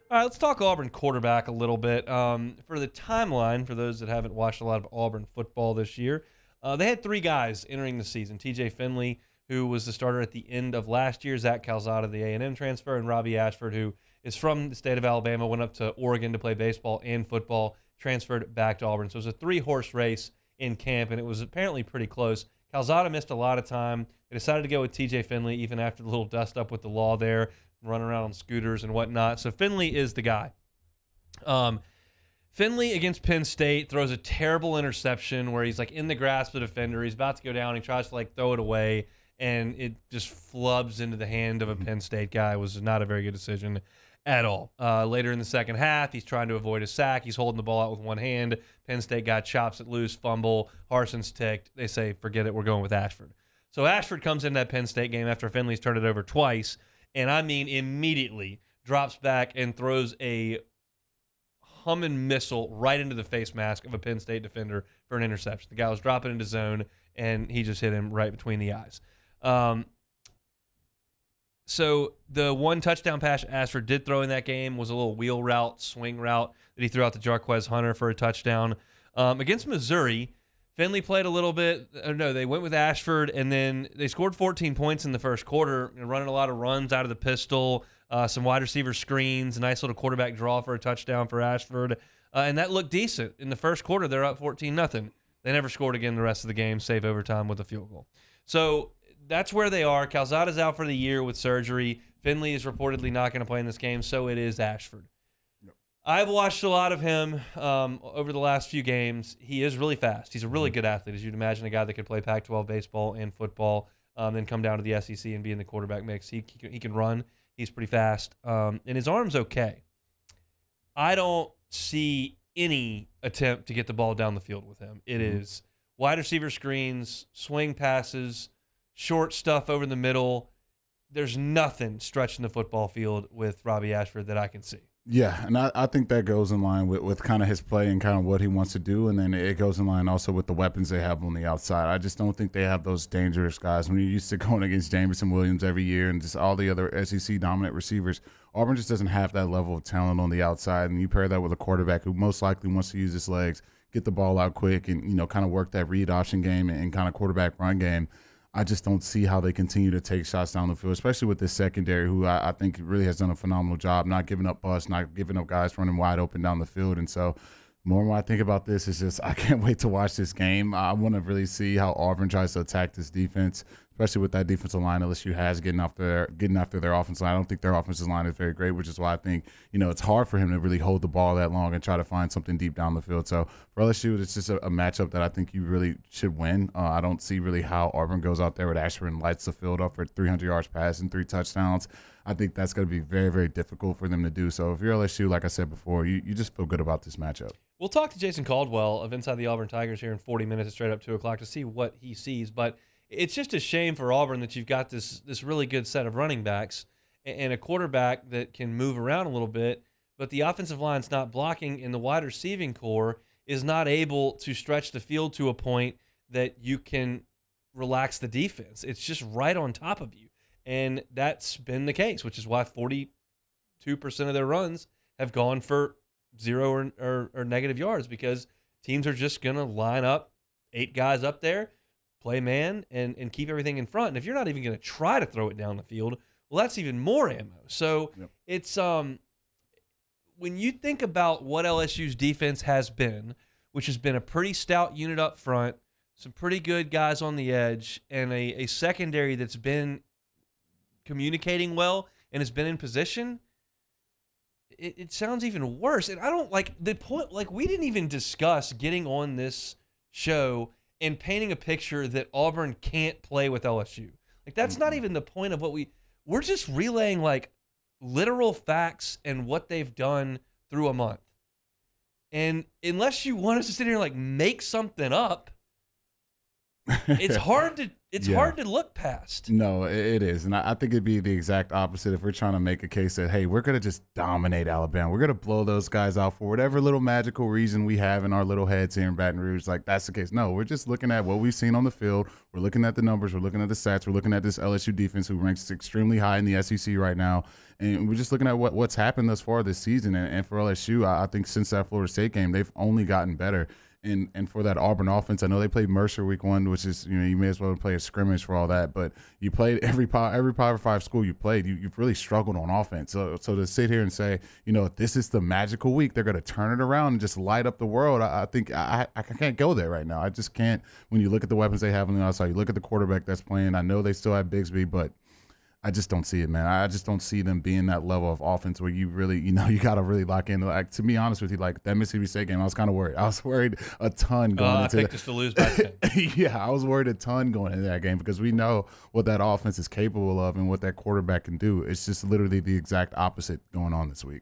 All right, let's talk Auburn quarterback a little bit. For the timeline, for those that haven't watched a lot of Auburn football this year, they had three guys entering the season. TJ Finley, who was the starter at the end of last year, Zach Calzada, the A&M transfer, and Robbie Ashford, who is from the state of Alabama, went up to Oregon to play baseball and football, transferred back to Auburn. So it was a three-horse race in camp, and it was apparently pretty close. Calzada missed a lot of time. They decided to go with TJ Finley, even after the little dust-up with the law there, running around on scooters and whatnot. So Finley is the guy. Finley against Penn State throws a terrible interception where he's like in the grasp of the defender. He's about to go down. He tries to like throw it away, and it just flubs into the hand of a Penn State guy. It was not a very good decision at all. Later in the second half, he's trying to avoid a sack. He's holding the ball out with one hand. Penn State guy chops it loose, fumble. Harson's ticked. They say, forget it, we're going with Ashford. So Ashford comes in that Penn State game after Finley's turned it over twice, and I mean immediately drops back and throws a humming missile right into the face mask of a Penn State defender for an interception. The guy was dropping into zone, and he just hit him right between the eyes. So the one touchdown pass Ashford did throw in that game was a little wheel route, swing route that he threw out to Jarquez Hunter for a touchdown. Against Missouri, Finley played a little bit. No, they went with Ashford, and then they scored 14 points in the first quarter, running a lot of runs out of the pistol, some wide receiver screens, a nice little quarterback draw for a touchdown for Ashford. And that looked decent. In the first quarter, they're up 14-0. They never scored again the rest of the game, save overtime with a field goal. So that's where they are. Calzada's out for the year with surgery. Finley is reportedly not going to play in this game, so it is Ashford. I've watched a lot of him over the last few games. He is really fast. He's a really good athlete, as you'd imagine, a guy that could play Pac-12 baseball and football, then come down to the SEC and be in the quarterback mix. He can run. He's pretty fast, and his arm's okay. I don't see any attempt to get the ball down the field with him. It is wide receiver screens, swing passes, short stuff over the middle. There's nothing stretching the football field with Robbie Ashford that I can see. Yeah, and I think that goes in line with kind of his play and kind of what he wants to do, and then it goes in line also with the weapons they have on the outside. I just don't think they have those dangerous guys. When you're used to going against Jameson Williams every year and just all the other SEC dominant receivers, Auburn just doesn't have that level of talent on the outside, and you pair that with a quarterback who most likely wants to use his legs, get the ball out quick, and kind of work that read option game and kind of quarterback run game. I just don't see how they continue to take shots down the field, especially with this secondary, who I think really has done a phenomenal job, not giving up busts, not giving up guys running wide open down the field. And so more and more I think about this, is just I can't wait to watch this game. I want to really see how Auburn tries to attack this defense, especially with that defensive line LSU has getting after their offensive line. I don't think their offensive line is very great, which is why I think it's hard for him to really hold the ball that long and try to find something deep down the field. So for LSU, it's just a matchup that I think you really should win. I don't see really how Auburn goes out there with Ashford and lights the field up for 300 yards pass and 3 touchdowns. I think that's going to be very, very difficult for them to do. So if you're LSU, like I said before, you just feel good about this matchup. We'll talk to Jason Caldwell of Inside the Auburn Tigers here in 40 minutes, straight up 2 o'clock, to see what he sees. But it's just a shame for Auburn that you've got this really good set of running backs and a quarterback that can move around a little bit, but the offensive line's not blocking, and the wide receiving core is not able to stretch the field to a point that you can relax the defense. It's just right on top of you. And that's been the case, which is why 42% of their runs have gone for 0 or negative yards, because teams are just going to line up 8 guys up there, play man, and keep everything in front. And if you're not even going to try to throw it down the field, well, that's even more ammo. So It's when you think about what LSU's defense has been, which has been a pretty stout unit up front, some pretty good guys on the edge, and a secondary that's been communicating well and has been in position, it sounds even worse. And I don't like the point. Like, we didn't even discuss getting on this show and painting a picture that Auburn can't play with LSU. Like, that's not even the point of what we're just relaying, like, literal facts and what they've done through a month. And unless you want us to sit here and like make something up, it's hard to It's Yeah. hard to look past. No, it is. And I think it'd be the exact opposite if we're trying to make a case that, hey, we're going to just dominate Alabama. We're going to blow those guys out for whatever little magical reason we have in our little heads here in Baton Rouge. Like, that's the case. No, we're just looking at what we've seen on the field. We're looking at the numbers. We're looking at the stats. We're looking at this LSU defense who ranks extremely high in the SEC right now. And we're just looking at what's happened thus far this season. And for LSU, I think since that Florida State game, they've only gotten better. And for that Auburn offense, I know they played Mercer week 1, which is, you may as well play a scrimmage for all that. But you played every Power 5 school you played, you've really struggled on offense. So to sit here and say, this is the magical week, they're going to turn it around and just light up the world, I think I can't go there right now. I just can't. When you look at the weapons they have on the outside, you look at the quarterback that's playing. I know they still have Bigsby, but I just don't see it, man. I just don't see them being that level of offense where you really, you got to really lock in. Like, to be honest with you, like that Mississippi State game, I was kind of worried. I was worried a ton going into I picked us to lose by 10. Yeah, I was worried a ton going into that game because we know what that offense is capable of and what that quarterback can do. It's just literally the exact opposite going on this week.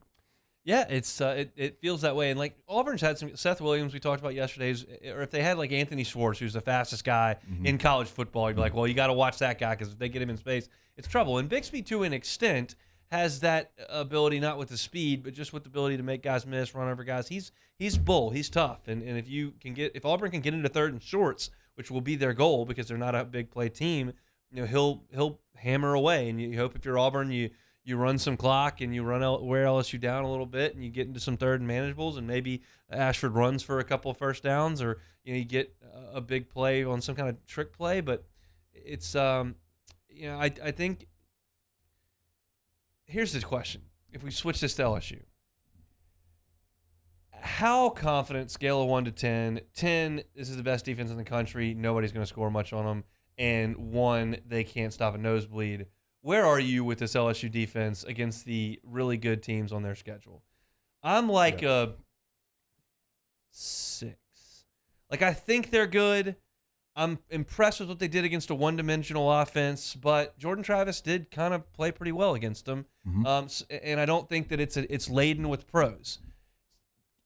Yeah, it's it feels that way. And like Auburn's had some Seth Williams we talked about yesterday, or if they had like Anthony Schwartz, who's the fastest guy in college football, you'd be like, well, you got to watch that guy because if they get him in space, it's trouble. And Bixby, to an extent, has that ability, not with the speed, but just with the ability to make guys miss, run over guys. He's bull, he's tough, and if Auburn can get into third and shorts, which will be their goal because they're not a big play team, he'll hammer away. And you hope if you're Auburn, you run some clock and you wear LSU down a little bit and you get into some third and manageables and maybe Ashford runs for a couple of first downs or you get a big play on some kind of trick play. But it's I think here's the question: if we switch this to LSU, how confident, scale of 1 to 10? 10, this is the best defense in the country. Nobody's going to score much on them. And 1, they can't stop a nosebleed. Where are you with this LSU defense against the really good teams on their schedule? I'm like a 6. Like, I think they're good. I'm impressed with what they did against a one-dimensional offense, but Jordan Travis did kind of play pretty well against them. And I don't think that it's laden with pros.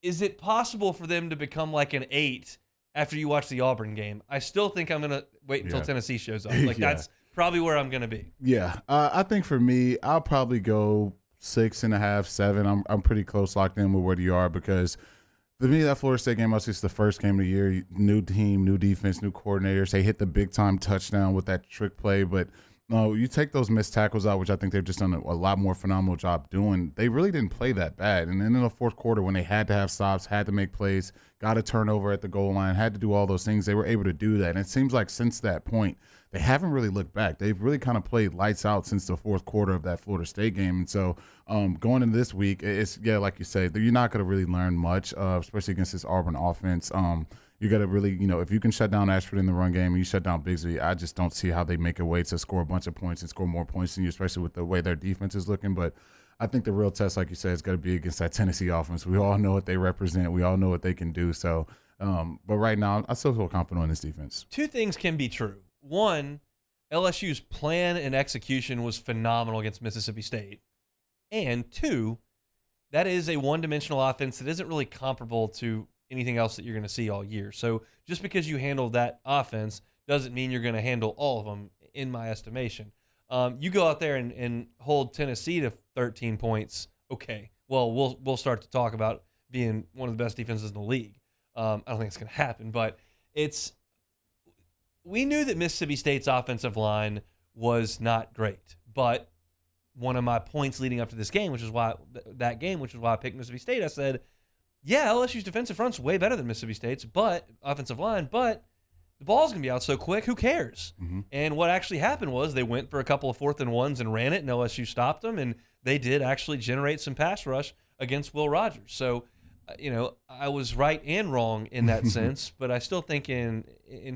Is it possible for them to become like an 8 after you watch the Auburn game? I still think I'm going to wait until Tennessee shows up. Like, that's probably where I'm going to be. Yeah. I think for me, I'll probably go 6.5, 7. I'm pretty close locked in with where you are because to me, that Florida State game was just the first game of the year. New team, new defense, new coordinators. They hit the big-time touchdown with that trick play. But you take those missed tackles out, which I think they've just done a lot more phenomenal job doing. They really didn't play that bad. And then in the fourth quarter, when they had to have stops, had to make plays, got a turnover at the goal line, had to do all those things, they were able to do that. And it seems like since that point, they haven't really looked back. They've really kind of played lights out since the fourth quarter of that Florida State game. And so going into this week, it's, like you say, you're not going to really learn much, especially against this Auburn offense. You got to really, if you can shut down Ashford in the run game and you shut down Bigsby, I just don't see how they make a way to score a bunch of points and score more points than you, especially with the way their defense is looking. But I think the real test, like you said, is going to be against that Tennessee offense. We all know what they represent. We all know what they can do. So, but right now, I still feel confident on this defense. 2 things can be true. 1, LSU's plan and execution was phenomenal against Mississippi State. And 2, that is a one-dimensional offense that isn't really comparable to anything else that you're going to see all year. So just because you handle that offense doesn't mean you're going to handle all of them, in my estimation. You go out there and hold Tennessee to 13 points, okay. Well, we'll start to talk about being one of the best defenses in the league. I don't think it's going to happen, but we knew that Mississippi State's offensive line was not great, but one of my points leading up to this game, which is why I picked Mississippi State, I said, yeah, LSU's defensive front's way better than Mississippi State's, but offensive line, but the ball's going to be out so quick, who cares? And what actually happened was they went for a couple of 4th and 1s and ran it, and LSU stopped them, and they did actually generate some pass rush against Will Rogers. So, I was right and wrong in that sense, but I still think in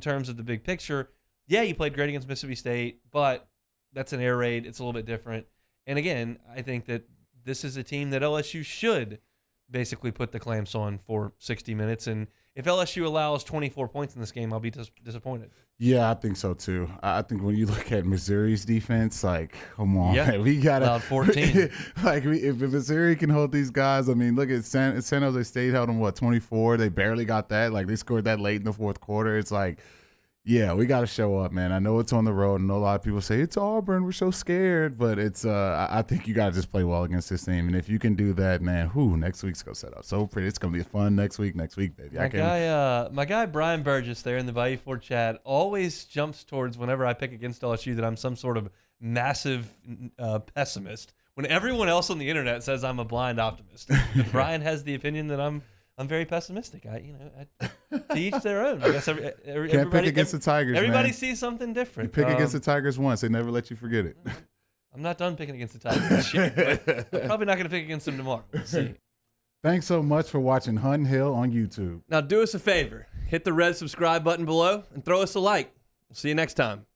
terms of the big picture, yeah, you played great against Mississippi State, but that's an air raid. It's a little bit different. And again, I think that this is a team that LSU should basically put the clamps on for 60 minutes. And if LSU allows 24 points in this game, I'll be disappointed. Yeah, I think so too. I think when you look at Missouri's defense, like, come on, man, we got 14. If Missouri can hold these guys, I mean, look at San Jose State held them 24. They barely got that. Like, they scored that late in the fourth quarter. It's like, Yeah, we got to show up, man. I know it's on the road. I know a lot of people say it's Auburn. We're so scared, but it's. I think you got to just play well against this team, and if you can do that, man, next week's gonna set up so pretty. It's gonna be fun next week, baby. My guy Brian Burgess there in the Bayou Ford chat always jumps towards whenever I pick against LSU that I'm some sort of massive pessimist. When everyone else on the internet says I'm a blind optimist, and Brian has the opinion that I'm very pessimistic. To each their own. I guess Can't pick against the Tigers. Everybody man. sees something different. You pick against the Tigers once, they never let you forget it. I'm not done picking against the Tigers this year, but I'm probably not going to pick against them tomorrow. We'll see. Thanks so much for watching Hunt Hill on YouTube. Now do us a favor. Hit the red subscribe button below and throw us a like. We'll see you next time.